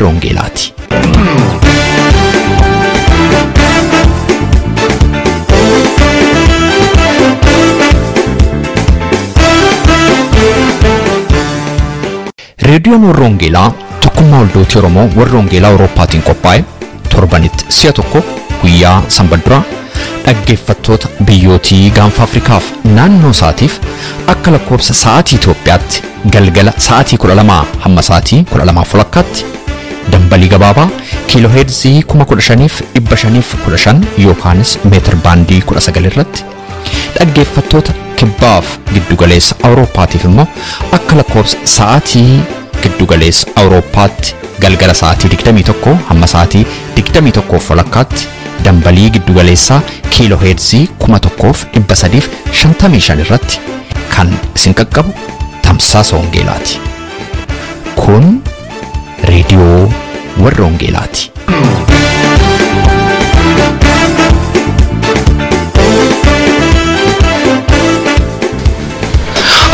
warroongeelaati. Reediyoon warroongeelaa tokkummaa waldoota Oromoo warroongeelaa Awurooppaatiin qophaa'e torbanitti si'a tokko guyyaa sanbadduraa dhaggeeffattoota biyyootii gaanfa Afrikaaf naannoo isaatiif akka lakkoobsa sa'aatii Itoophiyaatti galgala sa'aatii 12 hamma sa'aatii 12:00tti dambalii gabaabaa kiiloo heerzii 15,515 yookaanis meetir baandii 19 irratti dhaggeeffattoota kibbaaf giddugaleessa Awurooppaatiif immoo akka lakkoobsa sa'aatii giddugaleessa Awurooppaatti galgala sa'aatii 21 hamma sa'aatii 21:00tti dambalii giddugaleessaa kiiloo heerzii 1,355 irratti kan isin qaqqabu tamsaasa wangeelaati. Kun reediyoo warroongeelaati.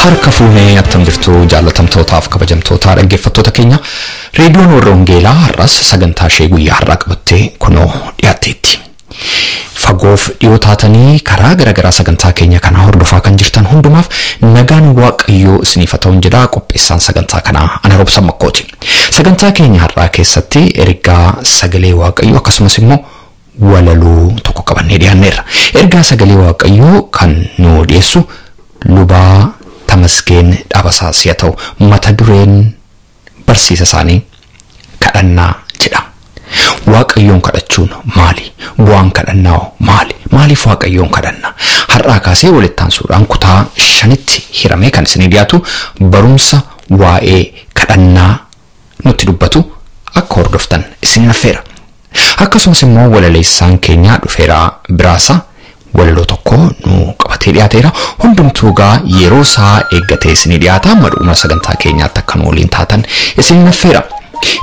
Harka fuunee attam jirtu jaalatamtootaaf kabajamtootaa dhaggeeffattoota keenya reediyoon warroongeelaa har'as sagantaa ishee guyyaa har'aa qabattee kunoo dhiyaatteetti. Fagoof dhiyoo taatanii karaa garagaraa sagantaa keenya kana hordofaa kan jirtan hundumaaf nagaan Waaqayyoo isiniif haa ta'u jedha qopheessaan sagantaa kanaa ana Roobsan Makkooti. Sagantaa keenya har'aa keessatti ergaa sagalee Waaqayyoo akkasumas immoo walaloo tokko qabannee dhiyaanneerra. Ergaa sagalee Waaqayyoo kan nu dhiyeessu lubaa Tamasgeen Dhabasaas yaa ta'u mata dureen barsiisa isaanii kadhannaa jedha. Waaqayyoon kadhachuun maali? Bu'aan kadhannaa maali? Maaliif Waaqayyoon kadhanna? Har'aa kaasee walittaan suuraan kutaa 5tti hiramee kan isinii dhiyaatu barumsa waa'ee kadhannaa nutti dubbatu akka hordoftan isin affeera. Akkasumas immoo walaleessaan keenya dhufeera biraasa walaloo tokko nu qabatee dhiyaateera. Hundumtuu gaa yeroo isaa eeggatee isinii dhiyaata. Madhuma sagantaa keenyaatti akka nu waliin taatan isin affeera.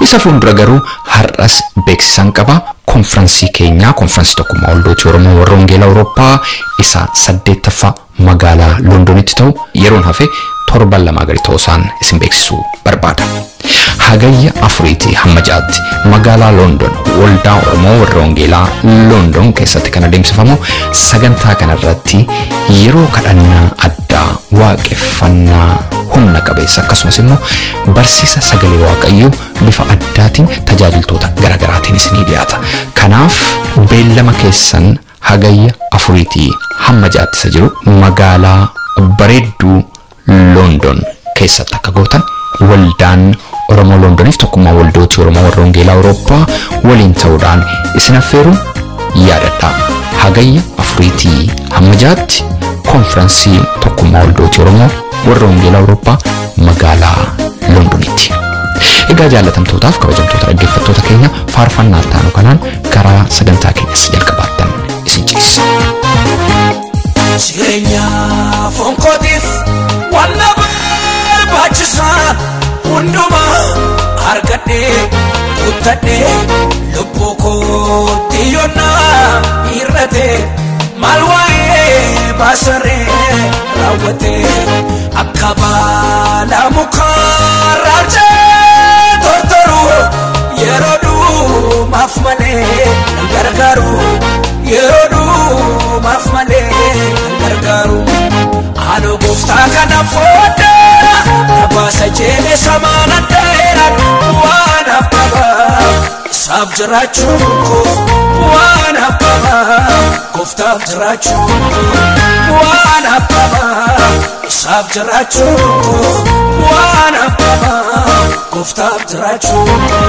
Isa fuuldura garuu har'as beeksisan qaba. Konfiraansii keenya konfiraansii tokkummaa waldoota Oromoo warroongeelaa Awurooppaa isa 8ffaa magaalaa Londonitti ta'u yeroon hafe torban lama gadi ta'uusaan isin beeksisuu barbaada. Hagayya 4 hamma 6tti magaalaa London waldaa Oromoo warroongeelaa London keessatti kan adeemsifamu sagantaa kanarratti yeroo kadhannaa addaa waaqeffannaa humna qabeessa akkasumas immoo barsiisa sagalee Waaqayyoo bifa addaatiin tajaajiltoota garagaraatiin isinii dhiyaata. Kanaaf beellama keessan hagayya 4 hamma 6tti isa jiru magaalaa bareedduu London keessatti akka gootan waldaan Oromoo Londoniif tokkummaa waldoota Oromoo warroongeelaa Awurooppaa waliin ta'uudhaan isin affeeruun yaadadhaa. Hagayya 4 hamma 6tti konfiraansii tokkummaa waldoota Oromoo warroongeelaa Awurooppaa magaalaa Londonitti. Egaa jaalatamtootaaf kabajamtoota dhaggeeffattoota keenya faarfannaa taanu kanaan karaa sagantaa keenyas jalqabaattan isin ceesisa. Jireenya fonkootiif wanna barbaachisaa hundumaa argadhee guuttadhee lubbuu kootti yoonnaa hir'atee maal waa'ee baasaree raawwatee akka baala mukaa raarjee tortoruu yeroo dhumaaf malee nan gargaaru yeroo dhumaaf malee nan gargaaru haadha gooftaa kana fooddee tabaasa jeelee samaana dheeran waan habbabaa isaaf jiraachuun koo waan habbabaa gooftaaf jiraachuun koo waan habbabaa isaaf jiraachuun koo waan habbabaa gooftaaf jiraachuun koo.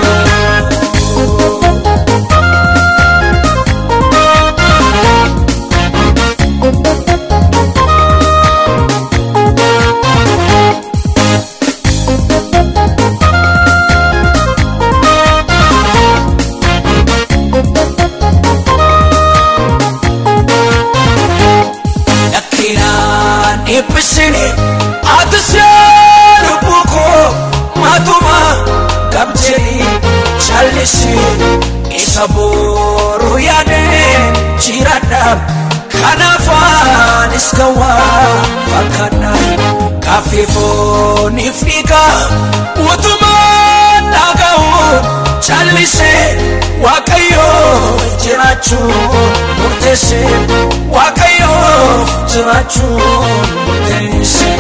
Episini atisya lubuko matuma kabjeli chalisi isaboru yade chirada kanafan iskawa fakana kafifo nifika utuma nagau challise waaqayyo jirachu murtese waaqayyo jirachu murtese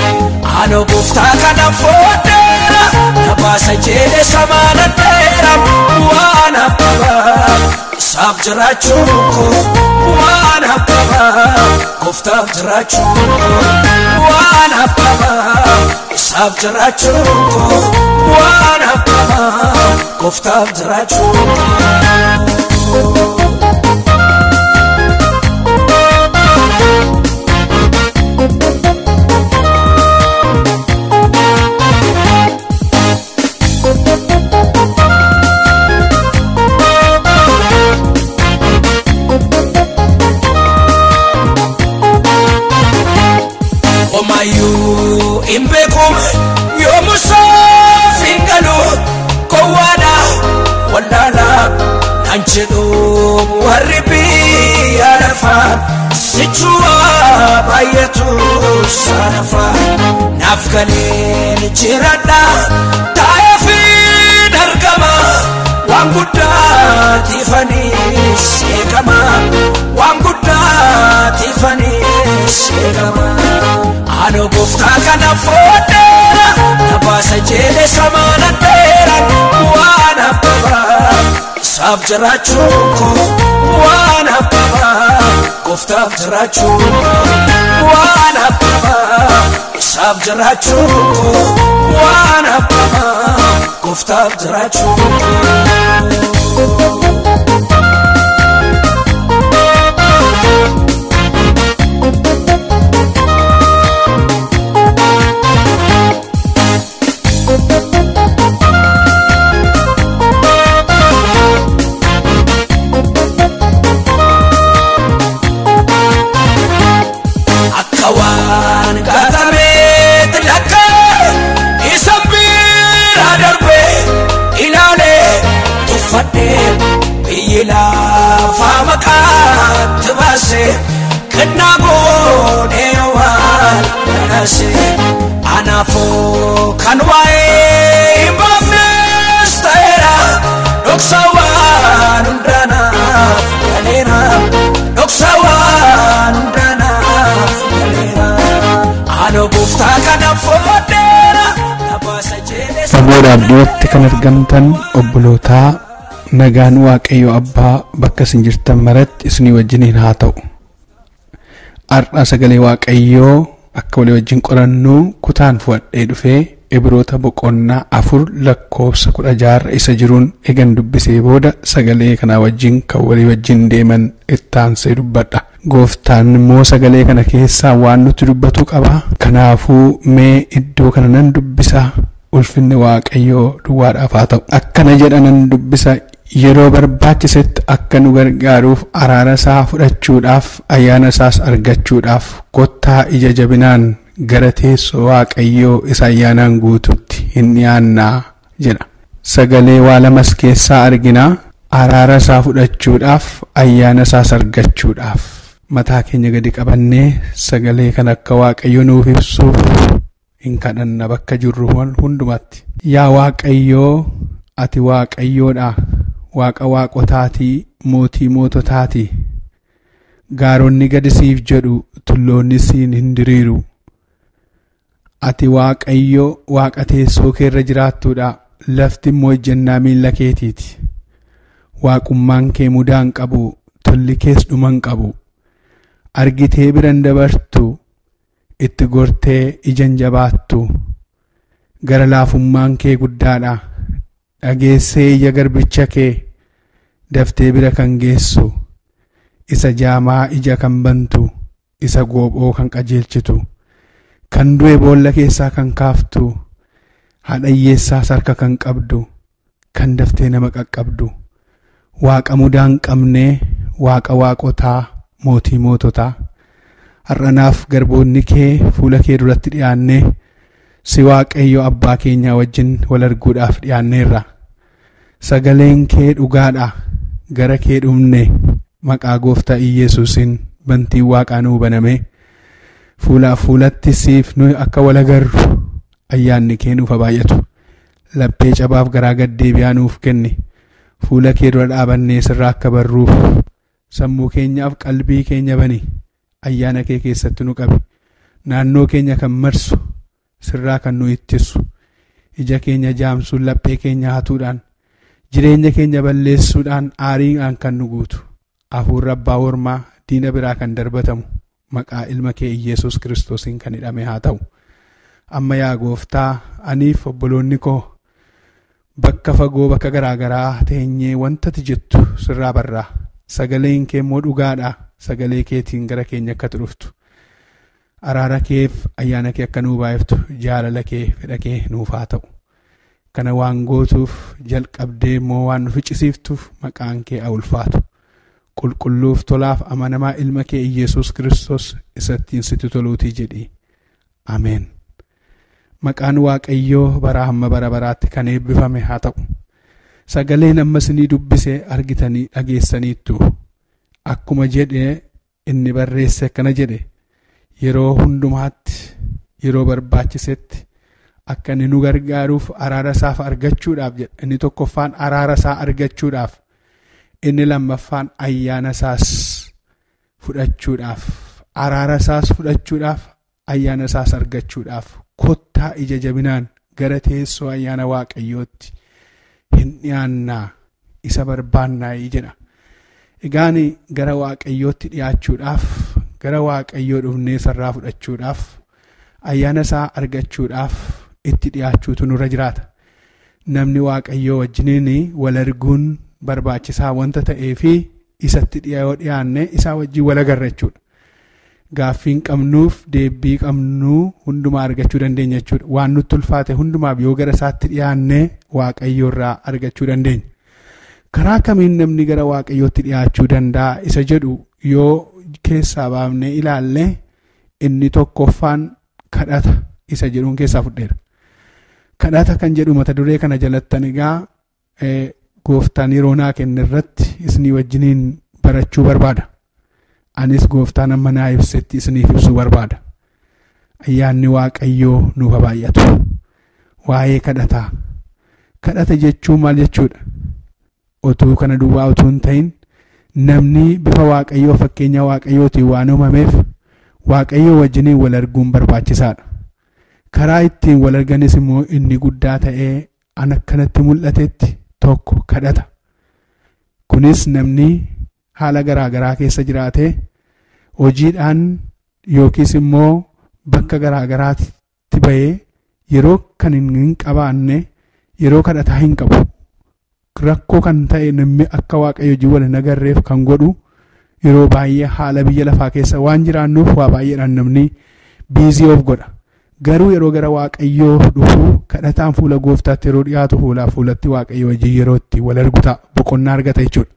ano gufta kana fodera tabasa jede samana tera wana baba sab jirachu wana baba gufta jirachu wana baba sab jirachu wana baba gufta jirachu Omayu imbekum yomusa fingalu kowada walala anchedo waribi arafa sichua bayetu sarafa nafkale jirada tayafi dargama wanguda tifani shekama wanguda tifani shekama ano gufta kana fodera tabasa jede samana tera wana baba sab jirachu wana baba gufta jirachu wana baba sab jirachu wana baba gufta jirachu akawan gatamet lakka isabira darbe ilale tufade biyila famaka tbase knago dewal nase anafo kanwae imbafnestera doksawan undana kalera doksawan undana kalera ano gufta kana fodera tabasa jede saboda dhiyootti kan argamtan obbolootaa nagaan waaqayyo abbaa bakka isin jirtan maratti isinii wajjiniin haa ta'u. Har'a sagalee waaqayyoo akka walii wajjin qorannu kutaan fuudhee dhufee Ibroota boqonnaa 4 lakkoofsa 16 isa jiruun egan dubbisee booda sagalee kana wajjin kan walii wajjin deeman ittaansee dubbadha. Gooftaan immoo sagalee kana keessaa waan nuti dubbatu qaba. Kanaafuu mee iddoo kana nan dubbisa. Ulfinni waaqayyoo duwwaadhaaf haa ta'u. Akkana jedhanan dubbisa. Yeroo barbaachisetti akka nu gargaaruuf araara isaa fudhachuudhaaf ayyaana isaas argachuudhaaf kottaa ija jabinaan gara teessoo waaqayyoo isa ayyaanaan guututti hin dhiyaannaa jedha. Sagalee waa lamas keessaa argina. Araara isaa fudhachuudhaaf ayyaana isaas argachuudhaaf mataa keenya gadi qabannee sagalee kan akka waaqayyo nuuf ibsuuf hin kadhanna bakka jirru hundumatti. Yaa waaqayyoo ati waaqayyoodha. Waaqa waaqotaatii mootii moototaatii gaaronni gadi siif jedhu tulloonni siin hin diriiru. Ati waaqayyo waaqa teessoo kee irra jiraattuudha. Lafti immoo ejjennaa miilla keetiiti. Waaqummaan kee mudaa hin qabu, tolli kees dhuma hin qabu. Argitee biran dabartu, itti gortee ijan jabaattu. Gara laafummaan kee guddaadha. Dhageessee ija garbicha kee daftee bira kan geessu, isa jaamaa ija kan bantu, isa goophoo kan qajeelchitu, kan du'e boolla keessaa kan kaaftu, haadha hiyyeessaas harka kan qabdu, kan daftee nama qaqqabdu, waaqa mudaa hin qabne, waaqa waaqotaa, mootii moototaa. Har'anaaf garboonni kee fuula kee duratti dhiyaannee si waaqayyo abbaa keenyaa wajjin wal arguudhaaf dhiyaanneerra. Sagaleen kee dhugaadha. Gara kee dhumne maqaa gooftaa Yesuusiin bantiin waaqaa nuu baname. Fuula fuulatti siif nu akka wal agarru ayyaanni kee nuuf baay'atu. Laphee cabaaf garaa gad deebi'aa nuuf kenni. fuula kee dura dhaabannee sirraa akka barruuf sammuu keenyaaf qalbii keenya bani ayyaana kee keessatti nu qabi. Naannoo keenya kan marsu sirraa kan nu ittisu ija keenya jaamsuun laphee keenya hatuudhaan jireenya keenya balleessuudhaan aariidhaan kan nu guutu hafuurri abbaa ormaa diina biraa kan darbatamu maqaa ilma kee Yesuus Kiristoosiin kan hidhame haa ta'u. Amma yaa gooftaa aniif obboloonni koo bakka fagoo bakka garaagaraa teenyee wantati jettu sirraa barraa sagaleen kee immoo dhugaadha. Sagalee keetiin gara keenya akka dhuftu araara keef ayyaana kee akka nuu baay'iftu jaalala kee fedha kee nuuf haa ta'u. Kana waan gootuuf jalqabdee immoo waan nu ficcisiiftuuf maqaan kee haa ulfaatu. Qulqulluuf tolaaf amanamaa ilma kee Yesuus Kiristoos isattiin sitti toluutii jedhi. Ameen. Maqaan Waaqayyoo bara hamma bara baraatti kan eebbifame haa ta'u. Sagaleen ammas ni dubbisee argitanii dhageessaniittu. Akkuma jedhee inni barreesse akkana jedhe yeroo hundumaatti yeroo barbaachisetti akka inni nu gargaaruuf araara isaaf argachuudhaaf jedha. Inni tokkoffaan araara isaa argachuudhaaf, inni lammaffaan ayyaana isaas fudhachuudhaaf, araara isaas fudhachuudhaaf, ayyaana isaas argachuudhaaf kottaa ija jabinaan gara teessoo ayyaana Waaqayyootti hin dhiyaannaa isa barbaannaa jedha. Egaan gara Waaqayyootti dhiyaachuudhaaf, gara Waaqayyoo dhufnee sarraa fudhachuudhaaf, ayyaana isaa argachuudhaaf itti dhiyaachuutu nurra jiraata. Namni Waaqayyoo wajjiniin wal arguun barbaachisaa wanta ta'eefi isatti dhiyaanne isaa wajjin wal agarra jechuudha. Gaaffiin qabnuuf deebii qabnuu hundumaa argachuu dandeenya jechuudha. Waan nutti ulfaate hundumaaf yoo gara isaatti dhiyaanne Waaqayyoo irraa argachuu dandeenya. Karaa kamiin namni gara Waaqayyootti dhiyaachuu danda'a isa jedhu yoo keessaa baafnee ilaalle inni tokkoffaan kadhata isa jedhuun keessaa fudheera. Kadhata kan jedhu mata duree kana jalattan egaa gooftaan yeroo naa kenne irratti isinii wajjiniin barachuu barbaada. Anis gooftaan amma naa ibsetti isiniif ibsuu barbaada. Ayyaanni Waaqayyoo nuuf baay'atu. Waa'ee kadhataa. Kadhata jechuun maal jechuudha? Otuu kana duwwaa utuu hin ta'in namni bifa Waaqayyoo fakkeenya Waaqayyootiin waan uumameef Waaqayyoo wajjiniin wal arguun barbaachisaadha. Karaa ittiin wal arganis immoo inni guddaa ta'ee an akkanatti mul'atetti tokko kadhata. Kunis namni haala garaagaraa keessa jiraatee hojiidhaan yookiis immoo bakka garaagaraatti bahee yeroo kan hin qabaanne yeroo kadhataa hin qabu. Rakkoo kan ta'e namni akka Waaqayyo wajjin wal hin agarreef kan godhu yeroo baay'ee haala biyya lafaa keessa waan jiraannuuf waa baay'eedhaan namni biizii of godha. Garuu yeroo gara Waaqayyoo dhufu kadhataan fuula gooftaatti yeroo dhiyaatu fuulatti Waaqayyo wajjin yeroo itti wal argu ta'a boqonnaa argata jechuudha.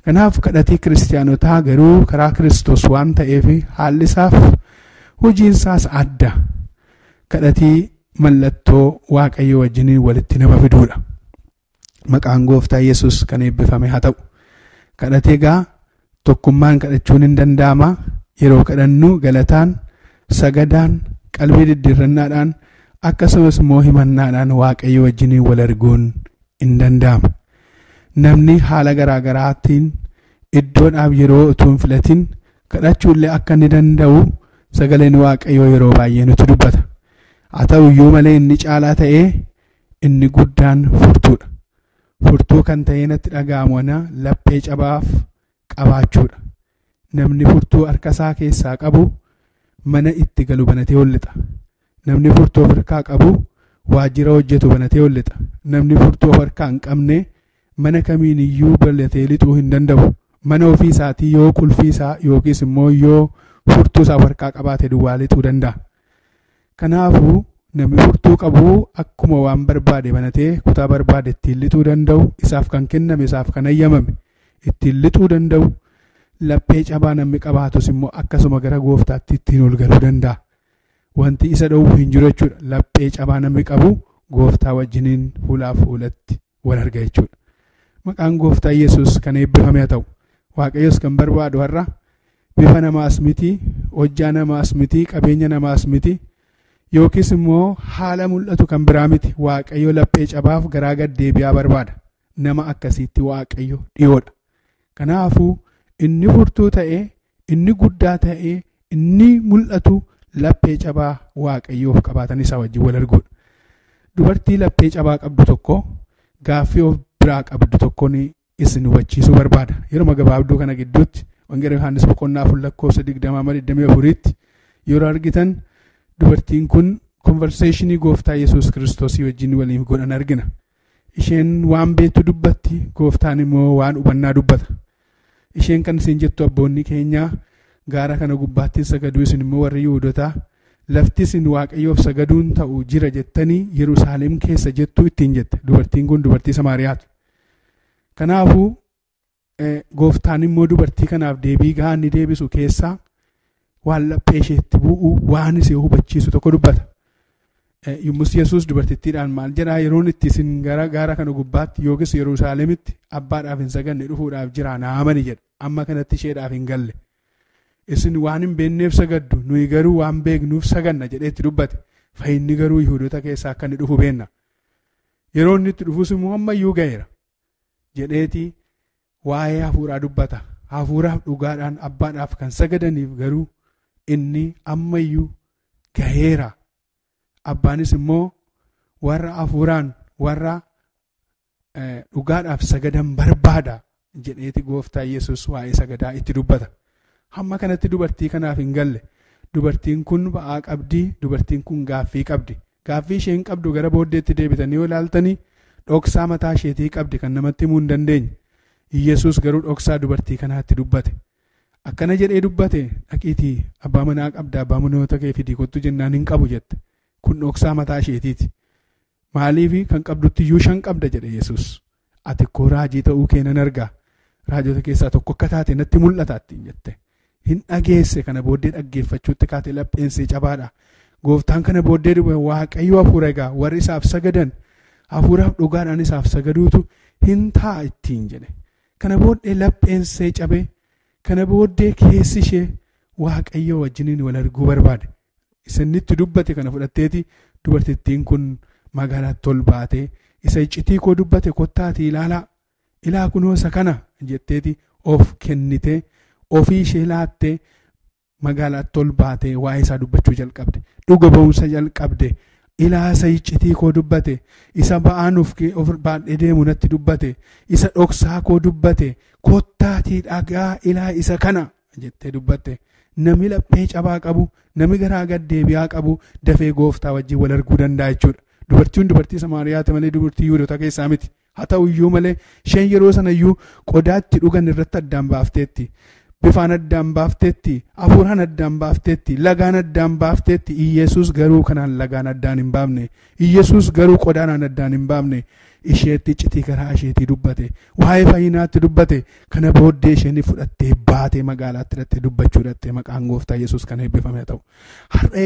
Kanaaf kadhatii kiristaanotaa garuu karaa Kiristoos waan ta'eef haalli isaaf hojiinsaas adda. Kadhatii mallattoo Waaqayyo wajjin walitti nama fiduudha. Maqaan gooftaa Yesuus kan eebbifame haa ta'u. Kadhatee egaa tokkummaan kadhachuun hin danda'ama. Yeroo kadhannu galataan, sagadaan, qalbii diddiirrannaadhaan akkasumas immoo himannaadhaan Waaqayyo wajjin wal arguun hin danda'ama. Namni haala garaagaraatiin iddoodhaaf yeroo utuu hin filatin kadhachuullee akka inni danda'u sagaleen Waaqayyoo yeroo baay'ee nutti dubbata. Haa ta'u iyyuu malee inni caalaa ta'ee inni guddaan furtuudha. Furtuu kan ta'ee natti dhaga'amu laphee cabaaf qabaachuudha. Namni furtuu harka isaa keessaa qabu mana itti galu banatee hollixa. Namni furtuu harkaa qabu waajjira hojjetu banatee hollixa. Namni furtuu harkaa hin qabne mana kamiin iyyuu banatee lixuu hin danda'u. Mana ofii isaatii yoo qulfii isaa yookiis immoo yoo furtuu isaa harkaa qabaate duwwaa lixuu danda'a. Kanaafuu namni furtuu qabu akkuma waan barbaade banatee kutaa barbaade ittiin lixuu danda'u, isaaf kan kenname isaaf kan ayyamame ittiin lixuu danda'u, laphee cabaa namni qabaatus immoo akkasuma gara gooftaatti ittiin ol galuu danda'a. Wanti isa dhowwu hin jiru jechuudha. Laphee cabaa namni qabu gooftaa wajjiniin fuulaaf fuulatti wal arga jechuudha. Maqaan gooftaa Yesuus kan eebbifame haa ta'u. Waaqayyos kan barbaadu har'a bifa namaas miti, hojjaa namaas miti, qabeenya namaas miti. Yookiis immoo haala mul'atu kan biraa miti. Waaqayyo laphee cabaaf garaa gad deebi'aa barbaada. nama akkasiitti waaqayyo dhiyoodha. Kanaafuu inni furtuu ta'ee, inni guddaa ta'ee, inni mul'atu laphee cabaa waaqayyoof qabaatan isa wajjin wal arguudha. Dubartii laphee cabaa qabdu tokko gaaffii of biraa qabdu tokkoon isin hubachiisuu barbaada. Yeroo gabaabduu kana gidduutti wangeela Yohaannis boqonnaa 4:24 yeroo argitan dubartiin kun konverseeshinii gooftaa Yesuus Kiristoosii wajjin waliin godhan argina. Isheen waan beektu dubbatti, gooftaan immoo waan hubannaa dubbata. Isheen kan isin jettu abboonni keenya gaara kana gubbaatti sagaduu, isin immoo warri Yihuudootaa lafti isin waaqayyoof sagaduun ta'u jira jettanii Yerusaalem keessa jettuu ittiin jette. Dubartiin kun dubartii Samaariyaati. Kanaafuu gooftaan immoo dubartii kanaaf deebii gahaa inni deebisu keessaa waan laphee isheetti bu'u, waan ishee hubachiisu tokko dubbata. Yommus Yesuus dubartittiidhaan maal jedhaa, yeroon itti isin gara gaara kana gubbaatti yookiis Yerusaalemitti abbaadhaaf hin saganne dhufuudhaaf jira naa amani jedha. Amma kanatti isheedhaaf hin galle. Isin waan hin beekneef sagaddu, nuyi garuu waan beeknuuf saganna jedheetti dubbate. Fayyinni garuu Yihuudoota keessaa akka inni dhufu beenna. Yeroo inni itti dhufus immoo ammayyuu ga'eera jedheeti waa'ee hafuuraa dubbata. Hafuuraaf dhugaadhaan abbaadhaaf kan sagadaniif garuu inni ammayyuu ga'eera. Abbaanis immoo warra hafuuraan warra dhugaadhaaf sagadan barbaada jedheeti gooftaa Yesuus waa'ee sagadaa itti dubbata. Hamma kanatti dubartii kanaaf hin galle. Dubartiin kun ba'aa qabdi, dubartiin kun gaaffii qabdi. Gaaffii isheen qabdu gara booddeetti deebitanii yoo ilaaltanii dhoksaa mataa isheetii qabdi kan namatti himuu hin dandeenye. Yesuus garuu dhoksaa dubartii kanaatti dubbate. Akkana jedhee dubbate, dhaqiitii abbaa manaa qabda, abbaa manoota kee fidii kottu jennaan hin qabu jette. Kun dhoksaa mataa isheetiiti. Maaliif kan qabdutti iyyuu 5 qabda jedhe Yesuus. Ati koo raajii ta'uu kee nan argaa. Raajota keessaa tokko akka taate natti mul'ata ittiin jette. Hin dhageesse, kana booddee dhaggeeffachuutti kaate lapheensee cabaadha. Gooftaan kana booddee waaqayyo hafuura egaa warri isaaf sagadan hafuuraaf dhugaadhaan isaaf sagaduutu hin ta'a ittiin jedhe. Kana booddee lapheensee cabe, kana booddee keessi ishee waaqayyo wajjiniin wal arguu barbaade. Isinitti dubbate kana fudhatteeti dubartittiin kun magaalaatti ol baatee isa iccitii koo dubbate kottaati ilaa kunoo isa kana jetteeti of kennitee ofii ishee laattee magaalaatti ol baatee waa'ee isaa dubbachuu jalqabde. Dhuga ba'umsa jalqabde. Ilaa isa iccitii koo dubbate, isa ba'aan of baadhee deemu natti dubbate, isa dhoksaa koo dubbate, kottaatii dhagaa ilaa isa kana jettee dubbatte. Namni laphee cabaa qabu, namni garaa gad deebi'aa qabu dafee gooftaa wajjin wal arguu danda'a jechuudha. Dubartiin dubartii Samaariyaati malee dubartii Yihuudoota keessaa miti. Haa ta'u iyyuu malee isheen yeroo sana iyyuu qodaatti dhugan irratti addaan baafteetti. Bifaan addaan baafteetti, hafuuraan addaan baafteetti, lagaan addaan baafteetti. Iyesuus garuu kanaan lagaan addaan hin baafne. Iyesuus garuu qodaanaan addaan hin baafne. Isheetti iccitii garaa isheetii dubbate, waa'ee fayyinaatti dubbate. Kana booddee isheen fudhattee baatee magaalaatti hidhattee dubbachuu hidhattee maqaan gooftaa Yesuus kan eebbifame haa ta'u. Har'a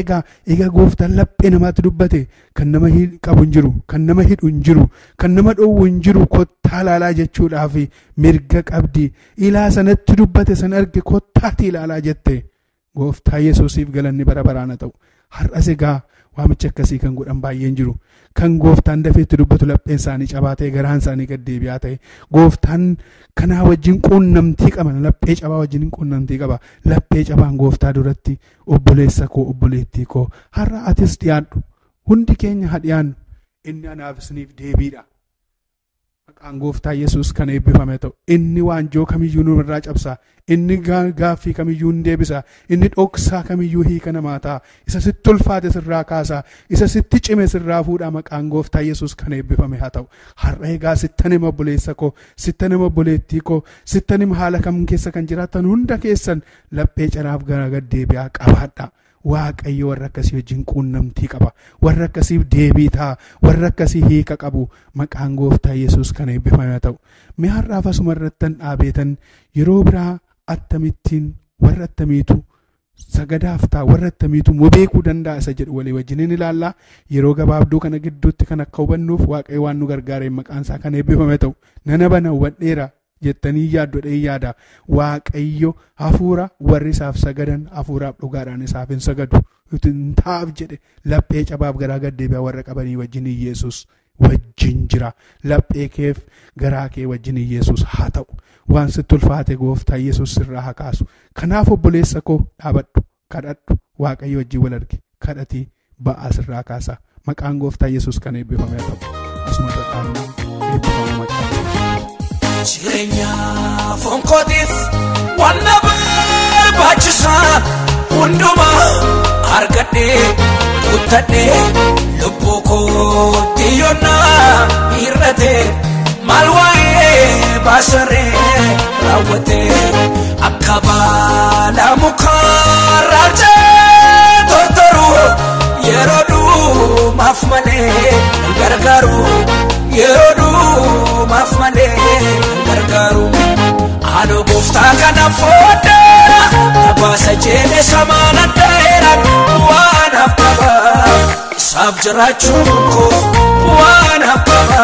egaa gooftaan laphee namaatti dubbate kan nama qabu hin jiru, kan nama hidhu hin jiru, kan nama dhoowwu hin jiru. Kottaa ilaalaa jechuudhaaf mirga qabdi. Ilaa sanatti dubbate san arge kottaatti ilaalaa jette. Gooftaa Yesuusiif galanni bara baraan haa ta'u. Har'as egaa waamicha akkasii kan godhan baay'een jiru. Kan gooftaan dafeetti dubbatu lapheen isaanii cabaa ta'e, garaan isaanii gad deebi'aa ta'e, gooftaan kanaa wajjin quunnamtii qaban, laphee cabaa wajjin quunnamtii qaba. Laphee cabaan gooftaa duratti obboleessa koo, obboleettii koo, har'a atis dhiyaadhu, hundi keenya haa dhiyaannu. Inni anaaf isiniif deebiidha. Maqaan gooftaa Yesuus kan eebbifame ta'u. Inni waanjoo kamiyyuu nurraa cabsa. Inni gaaffii kamiyyuu hin deebisa. Inni dhoksaa kamiyyuu hiika namaa ta'a. Isa sitti ulfaate sirraa kaasa. Isa sitti cime sirraa fuudha. Maqaan gooftaa Yesuus kan eebbifame haa ta'u. Har'a egaa sittan hima obboleessa koo, sittan hima obboleettii koo, sittan hima haala kam keessa kan jiraattan hunda keessan laphee caraaf gara gad deebi'aa qabaadha. Waaqayyo warra akkasii wajjin quunnamtii qaba. Warra akkasiif deebii ta'a. Warra akkasii hiika qabu. Maqaan gooftaa Yesuus kan eebbifame haa ta'u. Mee har'aaf asuma irrattan dhaabeetan yeroo biraa attamittiin warra attamiitu sagadaaf ta'a, warra attamiitu beekuu danda'a isa jedhu walii wajjiniin ilaallaa. Yeroo gabaabduu kana gidduutti kan akka hubannuuf waaqayyo waan nu gargaareen maqaan isaa kan eebbifame haa ta'u. Nana bana hubadheera jettanii yaaddodhee yaada. Waaqayyo hafuura warri isaaf sagadan hafuuraaf dhugaadhaan isaaf hin sagadu. Taa'aaf jedhe laphee cabaaf garaa gad deebi'aa warra qabanii wajjin Yesuus wajjin jira. Laphee keef garaa kee wajjin Yesuus haa ta'u. Waan sitti ulfaate gooftaa Yesuus sirraa haa kaasu. Kanaaf obboleessa koo dhaabadhu, kadhadhu, Waaqayyo wajjin wal argi, kadhatii ba'aa sirraa kaasa. Maqaan gooftaa Yesuus kan eebbifame haa ta'u. Asuma dhaqaannaan eebbifama maqaa. Jireenya fonkootiif waan na barbaachisaa hundumaa argadhee guuttadhee lubbuu kootti yoonnaa hir'atee maal waa'ee baasaree raawwatee akka baala mukaa tortoruu yeroo dhumaaf malee gargaaru yeroo dhumaaf malee gargaaru haadha gooftaa kana fooddee tabaasa jeelee samaana dheeraan waan hafaba isaaf jiraachuun koo waan hafaba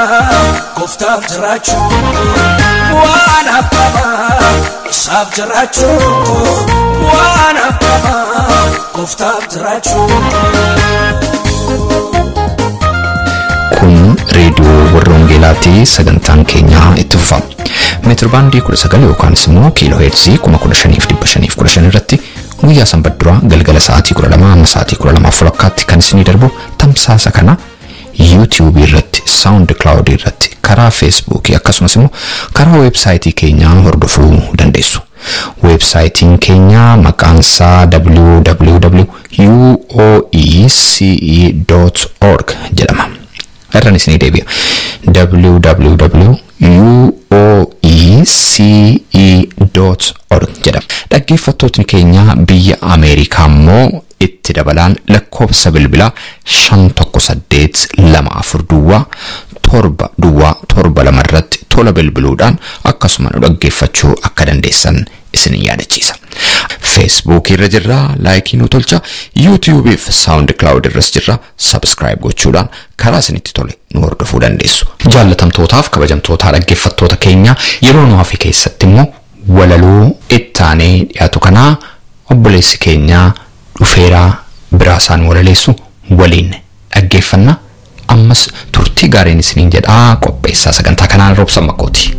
gooftaaf jiraachuun koo waan hafaba isaaf jiraachuun koo waan hafaba gooftaaf jiraachuun kun reediyoo warra Wangeelaatii sagantaan keenya itti fufa. Meetir baandii 19 yookaan immoo kiiloo heerzii 15,515 irratti guyyaa sanbadduraa galgala sa'aatii 12 amma sa'aatii 12:00 kan isinii darbu tamsaasa kana YouTube irratti, SoundCloud irratti, karaa Facebook akkasumas immoo karaa websaayitii keenyaa hordofuu dandeessu. Websaayitiin keenya maqaan isaa www.uoece.org jedhama. Irraan isinii deebi'a. www.uoece.org jedhama. Dhaggeeffattootni keenya biyya Ameerikaa immoo itti dabalaan lakkoofsa bilbilaa 51824 irratti tola bilbiluudhaan akkasuma nu dhaggeeffachuu akka dandeessan isin yaadachiisa. Facebook irra jirra, laayikii nu tolcha, YouTube fi SoundCloud irras jirra, subscribe gochuudhaan karaa isinitti tole nu hordofuu dandeessu. Jaallatamtootaaf kabajamtoota dhaggeeffattoota keenya yeroo nu hafe keessatti immoo walaloo ittaanee dhiyaatu kanaa obboleessi keenya dhufeeraa biraasaan walaleessu waliin dhaggeeffanna. Ammas turtii gaariin isiniin jedhaa qopheessaa sagantaa kanaan Roobsan Makkooti.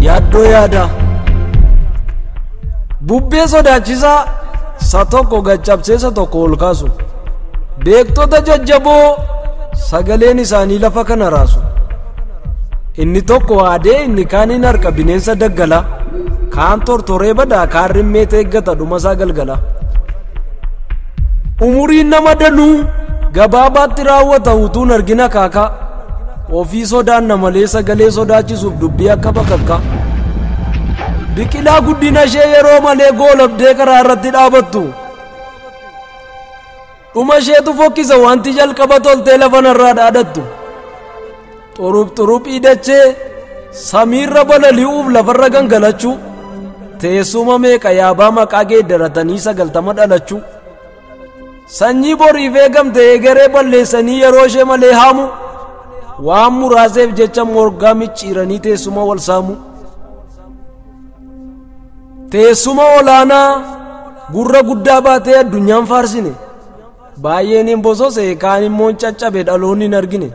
Yaaddoo yaada bubbee sodaachisaa sa tokko gaccabsee sa tokko ol kaasu beektota jajjaboo sagaleen isaanii lafa kana raasu. Inni tokko aadee inni kaaniin harka bineensa daggalaa kaan tortoree badaa kaan rimmee eeggata dhumasaa galgala. Umuriin nama danuu gabaabaatti raawwata utuun argina kaakaa ofii sodaanna malee sagalee sodaachisuuf dubbii akka bakakka. Biqilaa guddina ishee yeroo malee goolabdee karaa irratti dhaabattu dhuma isheetu fokkisa wanti jalqaba toltee lafanarraa dhaadhattu. Xuruphii dachee samiirra balali'uuf lafarra gangalachuu teessuma meeqa yaabaa maqaa geeddaratanii 90 dhalachuu. Sanyii boriif eegamte egeree balleessanii yeroo ishee malee haamu waan muraaseef jecha morgaa micciiranii teessuma wal saamu. Teessuma olaanaa gurra guddaa baatee addunyaan faarsine baay'een hin bosose kaan immoo caccabe dhaloonni hin argine.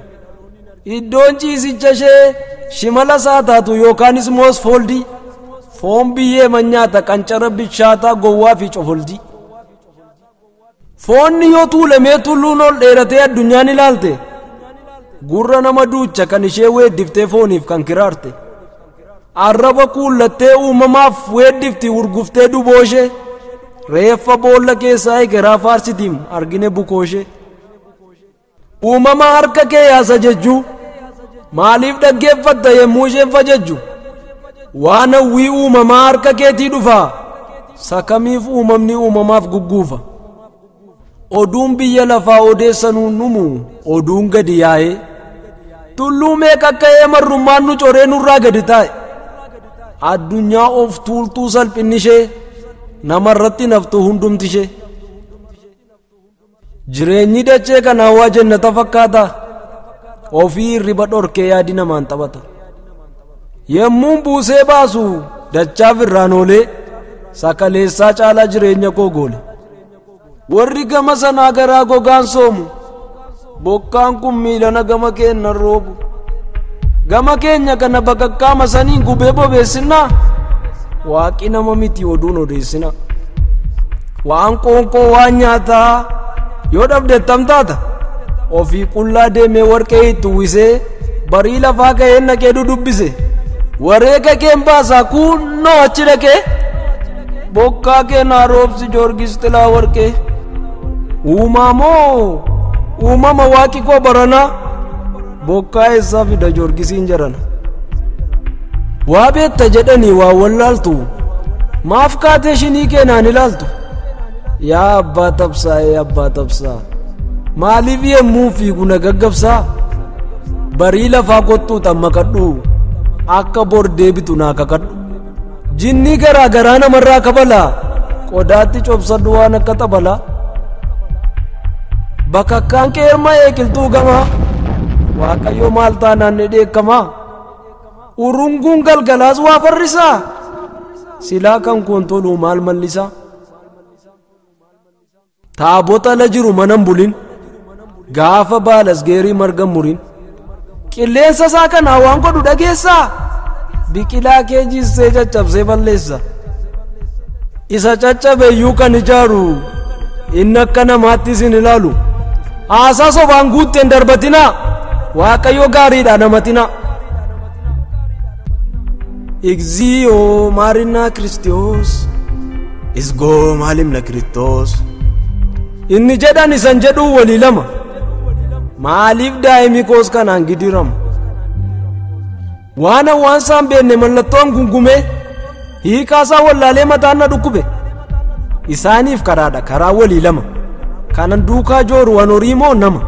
Iddoon ciisicha ishee shimala saataatu yookaanis moos fooldi foon biyyee manyaata qancara bishaataa gowwaa fi cofoldi. Foonni yoo tuulamee tulluun ol dheeratee addunyaan ilaalte gurra nama duucha kan ishee weeddiftee fooniif kan kiraarte. Arraba kuullattee uumamaaf weeddifti urguftee dubooshee reeffa boolla keessaa egeraa faarsitiim argine bukooshee. Uumama harka kee yaasa jechuu maaliif dhaggeeffatta yemmuu isheen fajajju waan hawwii uumamaa harka keetii dhufaa sakamiif uumamni uumamaaf gugguufa. Oduun biyya lafaa odeessanuu numu oduun gadi yaa'ee tulluu meeqa akka marrummaan nu coree nurraa gadi taa'e. Addunyaa of tuultuu salphinni ishee namarratti naftu hundumti ishee. Jireenyi dachee kanaa waa jannata fakkaata ofii hirriba dhorkee yaadi namaan taphata. Yemmuun buusee baasu dachaaf irraan oolee sakaleessaa caalaa jireenya koo goole. Warri gama sanaa garaa gogaan soomu bokkaan kun miilana gama keenya roobu gama keenya kana bakakkaama saniin gubee bobeessinaa waaqi nama miti oduun odeessina waan qoonqoo waan nyaataa yoo dhabde tamtaata ofii qullaa deemee warqee itti uwwisee barii lafaa ka'een naqee dudubbise wareega keen baasaa kunnoo achi dhaqee bokkaa keenaa roobsi joorgis tilaa warqee uumamoo uumama waaqi koo baranaa bokkaa eessaa fida joorgisiin jarana waa beetta jedhanii waa wallaaltu maaf kaatee shinii keenaan ilaaltu yaa abbaa tabsaa maaliif yemmuu fiigu na gaggabsaa barii lafaa kottuu tamma kadhu akka bor deebitu naa kakadhu jinnii garaa garaa namarraa kabalaa qodaatti cobsadhu waan akka tabalaa bakakkaan kee erma eekiltuu gamaa waaqayyo maal taanaan dheekkamaa urunguun galgalaas waa farrisaa silaa kan kontoluu maal mallisaa taabota la jiru manan bulin gaafa baalas geerii margan murin qilleensa isaa kanaa waan godhu dhageessaa biqilaa kee jiissee caccabsee balleessa isa caccabeeyyuu kan ijaaru inni akka namaattis hin ilaalu haasaa sobaan guutteen darbatinaa waaqayyo gaariidha namatinaa እግዚኦ ማሪና ክርስቶስ እስጎ ማሊምነ ክርስቶስ inni jedhan isan jedhu walii lama maaliif daa'imni koos kanaan gidirama waan saan beenne mallattoon gungume hiikaasaa wallaalee mataan na dhukkube isaaniif karaadha karaa walii lama kanan duukaa jooru wan horii moo nama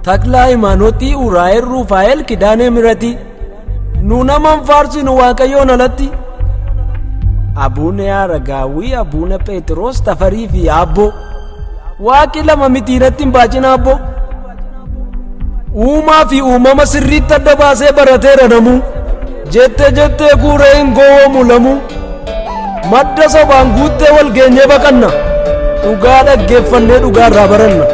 taklaa imaanootii uraa'el ruufaa'el kidaanee miratii nu naman faarsinu waaqayyoon alatti abuune aragaawii abuune Pheexroos tafarii fi abbo waaqi lama miti irratti hin baacina abbo uumaa fi uumama sirriitti adda baasee barateera namu jettee guuree hin gowwoomu lamu madda sobaan guuttee wal geenyee baqanna dhugaa dhaggeeffannee dhugaarraa baranna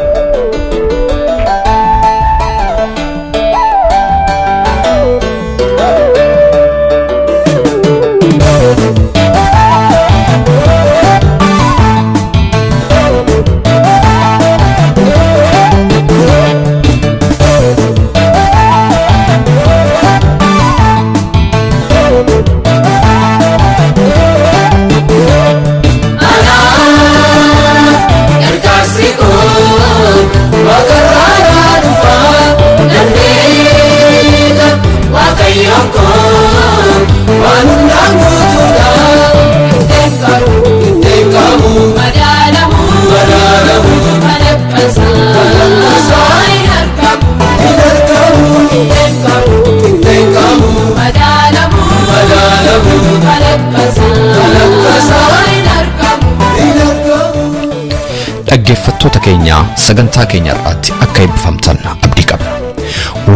dhaggeeffattoota keenya sagantaa keenya irratti akka eebbifamtan abdii qabna.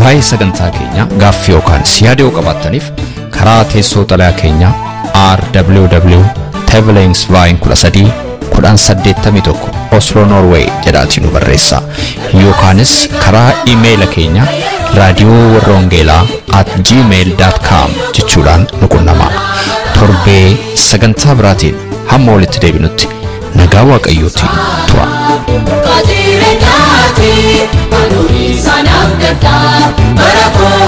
Waa'ee sagantaa keenya gaaffii yookaan yaada yoo qabaattaniif karaa teessoo xalayaa keenya rww@tevelingsvine13 Oslo Norway jedhaatiin nu barreessaa yookaanis karaa iimeela keenya raadiyoowarrawangeelaa@gmail.com jechuudhaan nu qunnamaa. Torbee sagantaa biraatiin hamma walitti deebinutti nagaa waaqayyootiin tura. Kadire nyati, anuri sanam kata, barakoo